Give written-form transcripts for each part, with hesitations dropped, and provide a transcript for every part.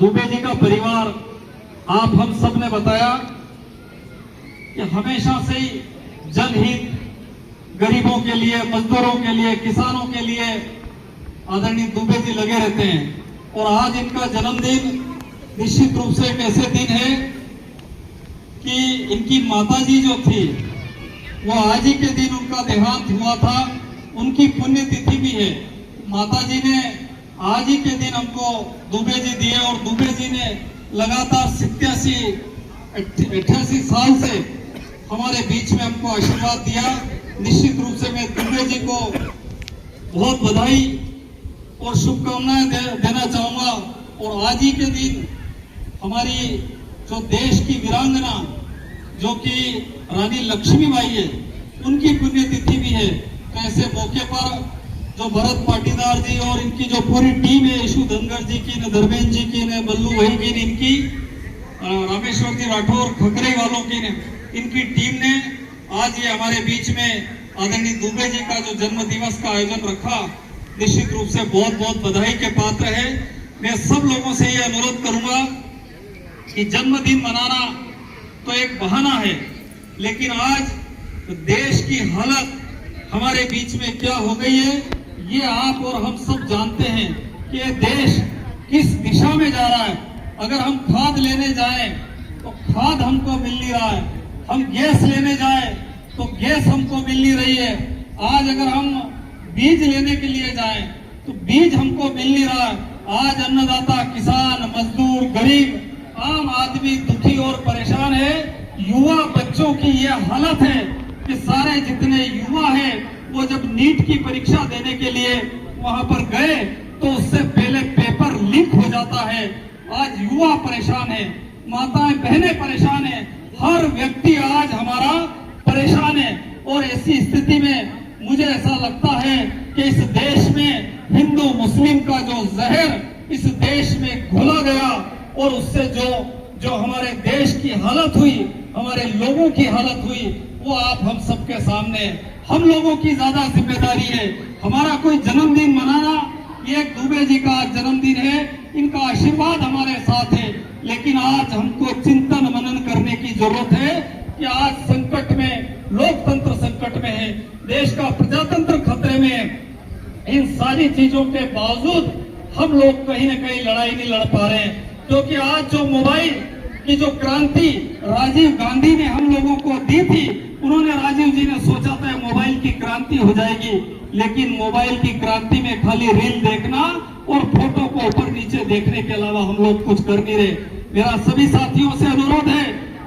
दुबे जी का परिवार, आप हम सब ने बताया कि हमेशा से ही जनहित, गरीबों के लिए, मजदूरों के लिए, किसानों के लिए आदरणीय दुबे जी लगे रहते हैं। और आज इनका जन्मदिन निश्चित रूप से एक ऐसे दिन है कि इनकी माताजी जो थी वो आज ही के दिन उनका देहांत हुआ था, उनकी पुण्यतिथि भी है। माताजी ने आज ही के दिन हमको दुबे जी दिए और दुबे जी ने लगातार 87-88 साल से हमारे बीच में हमको आशीर्वाद दिया। निश्चित रूप से मैं दुबे जी को बहुत बधाई और शुभकामनाएं देना चाहूंगा। और आज ही के दिन हमारी जो देश की वीरांगना जो कि रानी लक्ष्मीबाई है, उनकी पुण्यतिथि भी है। तो ऐसे मौके पर जो भरत पाटीदार जी और इनकी जो पूरी टीम है, यशु धनगर जी की, न धर्मेंद्र जी की, न बल्लू भाई की, इनकी रामेश्वर जी राठौर खकरे वालों की, इनकी टीम ने आज ये हमारे बीच में आदरणीय दुबे जी का जो जन्म दिवस का आयोजन रखा, निश्चित रूप से बहुत बहुत बधाई के पात्र है। मैं सब लोगों से ये अनुरोध करूंगा कि जन्मदिन मनाना तो एक बहाना है, लेकिन आज देश की हालत हमारे बीच में क्या हो गई है, ये आप और हम सब जानते हैं कि ये देश किस दिशा में जा रहा है। अगर हम खाद लेने जाएं तो खाद हमको मिल नहीं रहा है, हम गैस लेने जाएं तो गैस हमको मिल नहीं रही है। आज अगर हम बीज लेने के लिए जाएं तो बीज हमको मिल नहीं रहा है। आज अन्नदाता, किसान, मजदूर, गरीब, आम आदमी दुखी और परेशान है। युवा बच्चों की ये हालत है कि सारे जितने युवा हैं वो जब नीट की परीक्षा देने के लिए वहां पर गए तो उससे पहले पेपर लीक हो जाता है। आज युवा परेशान है, माताएं बहनें परेशान है, हर व्यक्ति आज हमारा परेशान है। और ऐसी स्थिति में मुझे ऐसा लगता है कि इस देश में हिंदू मुस्लिम का जो जहर इस देश में घुला गया और उससे जो हमारे देश की हालत हुई, हमारे लोगों की हालत हुई, वो आप हम सबके सामने। हम लोगों की ज्यादा जिम्मेदारी है। हमारा कोई जन्मदिन मनाना, ये दुबे जी का जन्मदिन है, इनका आशीर्वाद हमारे साथ है, लेकिन आज हमको चिंतन मनन करने की जरूरत है कि आज संकट में, लोकतंत्र संकट में है, देश का प्रजातंत्र खतरे में है। इन सारी चीजों के बावजूद हम लोग कहीं न कहीं लड़ाई नहीं लड़ पा रहे हैं, क्योंकि आज जो मोबाइल की जो क्रांति राजीव गांधी ने हम लोगों को दी थी, उन्होंने, राजीव जी ने सोचा था मोबाइल की क्रांति हो जाएगी, लेकिन मोबाइल की क्रांति में खाली रील देखना और फोटो को ऊपर नीचे देखने के अलावा हम लोग कुछ कर नहीं रहे। मेरा सभी साथियों से अनुरोध है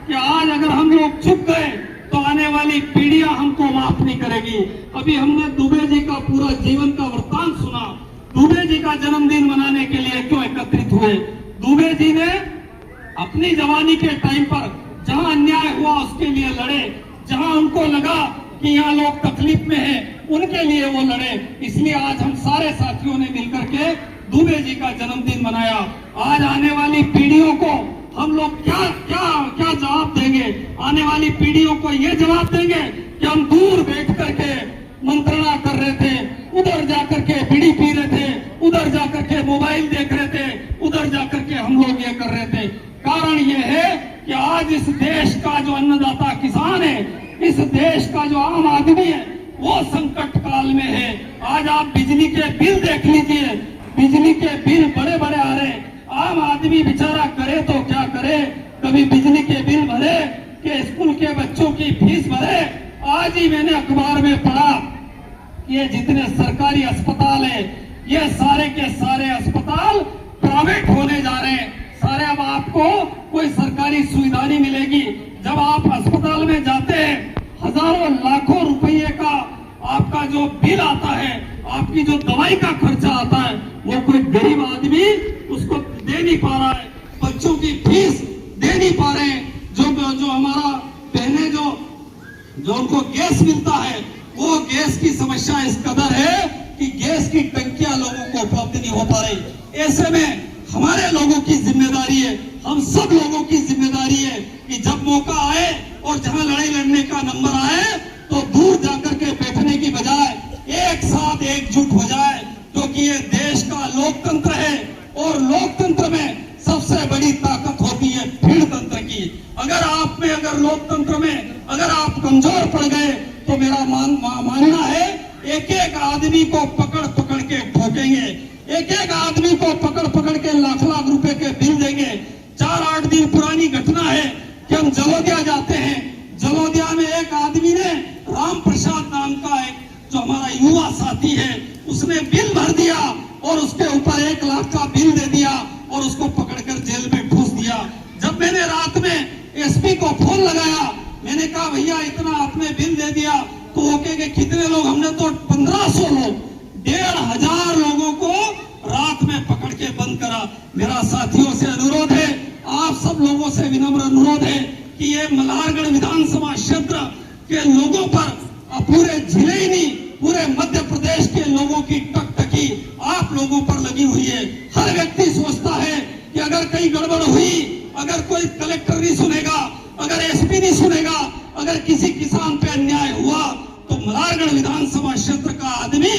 कि आज अगर हम लोग चुप गए तो आने वाली पीढ़ियां हमको माफ नहीं करेगी। अभी हमने दुबे जी का पूरा जीवन का वृत्तांत सुना, दुबे जी का जन्मदिन मनाने के लिए क्यों एकत्रित हुए। दुबे जी ने अपनी जवानी के टाइम पर जहां अन्याय हुआ उसके लिए लड़े, जहां उनको लगा कि यहाँ लोग तकलीफ में हैं, उनके लिए वो लड़े। इसलिए आज हम सारे साथियों ने मिलकर के दुबे जी का जन्मदिन मनाया। आज आने वाली पीढ़ियों को हम लोग क्या क्या क्या जवाब देंगे? आने वाली पीढ़ियों को ये जवाब देंगे कि हम दूर बैठ करके मंत्रणा कर रहे थे, उधर जाकर के बीड़ी पी रहे थे, उधर जाकर के मोबाइल देख रहे थे, उधर जाकर के हम लोग ये कर रहे थे। कारण ये है कि आज इस देश का जो अन्नदाता किसान है, इस देश का जो आम आदमी है, वो संकट काल में है। आज आप बिजली के बिल देख लीजिए, बिजली के बिल बड़े बड़े आ रहे। आम आदमी बेचारा करे तो क्या करे, कभी बिजली के बिल भरे कि स्कूल के बच्चों की फीस भरे। आज ही मैंने अखबार में पढ़ा, ये जितने सरकारी अस्पताल है, ये सारे के सारे अस्पताल प्राइवेट होने जा रहे हैं। सारे अब आपको कोई सरकारी सुविधा नहीं मिलेगी। जब आप अस्पताल में जाते हैं, हजारों लाखों रुपये का आपका जो बिल आता है, आपकी जो दवाई का खर्चा आता है, वो कोई गरीब आदमी उसको दे नहीं पा रहा है। बच्चों की फीस दे नहीं पा रहे हैं। जो हमारा पहले जो उनको गैस मिलता है, वो गैस की समस्या इस कदर है कि गैस की टंकियां लोगों को उपलब्ध नहीं हो पा रही। ऐसे में हमारे लोगों की जिम्मेदारी है, हम सब लोगों की जिम्मेदारी है कि जब मौका आए और जहां लड़ाई लड़ने का नंबर आए तो दूर जाकर के बैठने की बजाय एक साथ एकजुट हो जाए, क्योंकि ये देश का लोकतंत्र है और लोकतंत्र में सबसे अगर आप में, अगर लोकतंत्र में अगर आप कमजोर पड़ गए तो मेरा मानना है एक एक आदमी को पकड़ पकड़ के ठोकेंगे, एक एक आदमी को पकड़ पकड़ के लाख लाख रुपए के बिल देंगे। 4-8 दिन पुरानी घटना है कि हम जलोदिया जाते हैं, जलोदिया में एक आदमी ने, राम प्रसाद नाम का एक जो हमारा युवा साथी है, उसने बिल भर दिया और उसके ऊपर 1 लाख का बिल दे दिया और उसको पकड़कर जेल में ठूस दिया। जब मैंने रात में एसपी को फोन लगाया, मैंने कहा भैया इतना आपने बिल दे दिया, तो वो कहे कितने लोग, हमने तो 1500 लोग, 1500 लोगों को रात में पकड़ के बंद करा। मेरा साथियों से अनुरोध है, आप सब लोगों से विनम्र अनुरोध है कि ये मल्हारगढ़ विधानसभा क्षेत्र के लोगों पर, पूरे जिले ही नहीं पूरे मध्य प्रदेश के लोगों की टकटकी आप लोगों पर लगी हुई है। हर व्यक्ति सोचता है कि अगर कहीं गड़बड़ हुई, अगर कोई कलेक्टर नहीं सुनेगा, अगर एसपी नहीं सुनेगा, अगर किसी किसान पे अन्याय हुआ तो मल्हारगढ़ विधानसभा क्षेत्र का आदमी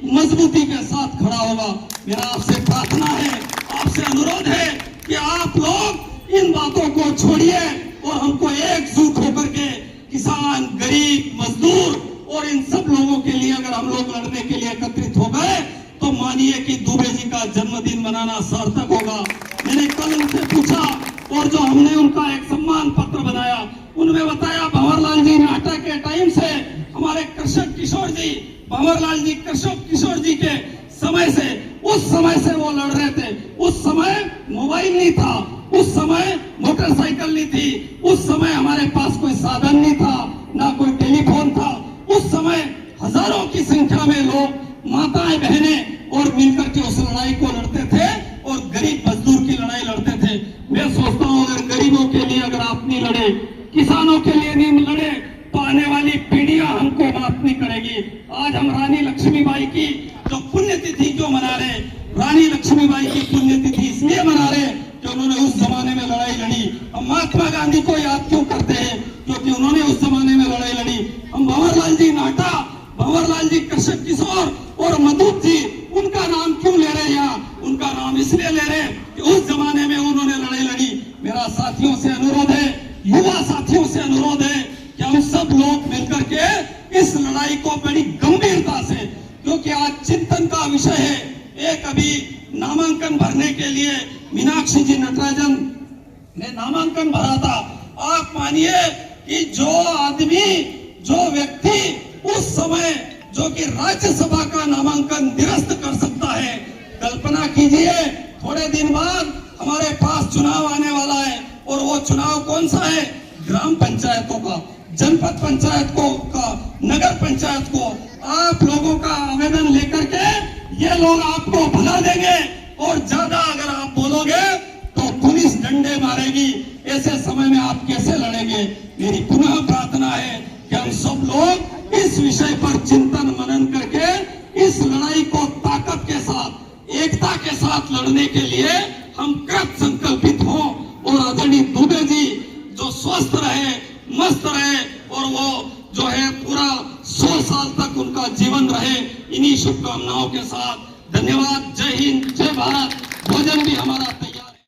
मजबूती के साथ खड़ा होगा। मेरा आपसे प्रार्थना है, आपसे अनुरोध है कि आप लोग इन बातों को छोड़िए और हमको एकजुट होकर के किसान, गरीब, मजदूर और इन सब लोगों के लिए अगर हम लोग लड़ने के लिए एकत्रित हो गए तो मानिए कि दुबे जी का जन्मदिन मनाना सार्थक होगा। मैंने कल उनसे पूछा और जो हमने उनका एक सम्मान पत्र बनाया, उन्होंने बताया भंवरलाल जी नाटा के टाइम से हमारे कृषक किशोर जी, भंवरलाल जी कृषक किशोर जी के समय से, उस समय से वो लड़ रहे थे। उस समय मोबाइल नहीं था, उस समय मोटरसाइकिल नहीं थी, उस समय हमारे पास कोई साधन नहीं था, ना कोई टेलीफोन था। उस समय हजारों की संख्या में लोग, माताएं, बहनें और मिलकर के उस लड़ाई को लड़ते थे और गरीब मजदूर की लड़ाई लड़ते थे। मैं सोचता हूं अगर गरीबों के लिए अगर आप नहीं लड़े, किसानों के लिए नहीं लड़े, तो आने वाली पीढ़ियां हमको माफ नहीं करेगी। आज हम रानी लक्ष्मीबाई की जो पुण्यतिथि क्यों मना रहे, रानी लक्ष्मीबाई की पुण्यतिथि इसलिए मना रहे कि उन्होंने उस जमाने में लड़ाई लड़ी। हम महात्मा गांधी को याद क्यों करते हैं? क्योंकि उन्होंने उस जमाने में लड़ाई लड़ी। हम भंवरलाल जी नाटा, भंवरलाल जी कृषक किशोर और मधुप जी, उनका नाम क्यों ले रहे हैं यहाँ? उनका नाम इसलिए ले रहे हैं कि उस जमाने में उन्होंने लड़ाई लड़ी। मेरा साथियों से अनुरोध है, युवा साथियों से अनुरोध है कि हम सब लोग मिलकर के इस लड़ाई को बड़ी गंभीरता से, क्योंकि आज चिंतन का विषय है। एक अभी नामांकन भरने के लिए मीनाक्षी जी नटराजन ने नामांकन भरा था। आप मानिए कि जो आदमी, जो व्यक्ति उस समय जो कि राज्यसभा का नामांकन निरस्त कर सकता है, कल्पना कीजिए थोड़े दिन बाद हमारे पास चुनाव आने वाला है और वो चुनाव कौन सा है? ग्राम पंचायतों का, जनपद पंचायत को का, नगर पंचायत को। आप लोगों का आवेदन लेकर के ये लोग आपको भगा देंगे और ज्यादा अगर आप बोलोगे तो पुलिस डंडे मारेगी। ऐसे समय में आप कैसे लड़ेंगे? मेरी पुनः प्रार्थना है कि हम सब लोग इस विषय पर चिंतन मनन करके इस लड़ाई को ताकत के साथ, एकता के साथ लड़ने के लिए हम कृत संकल्पित हों और आदरणीय दुबे जी जो स्वस्थ रहे, मस्त रहे और वो जो है पूरा 100 साल तक उनका जीवन रहे, इन्हीं शुभकामनाओं के साथ धन्यवाद। जय हिंद, जय भारत। भोजन भी हमारा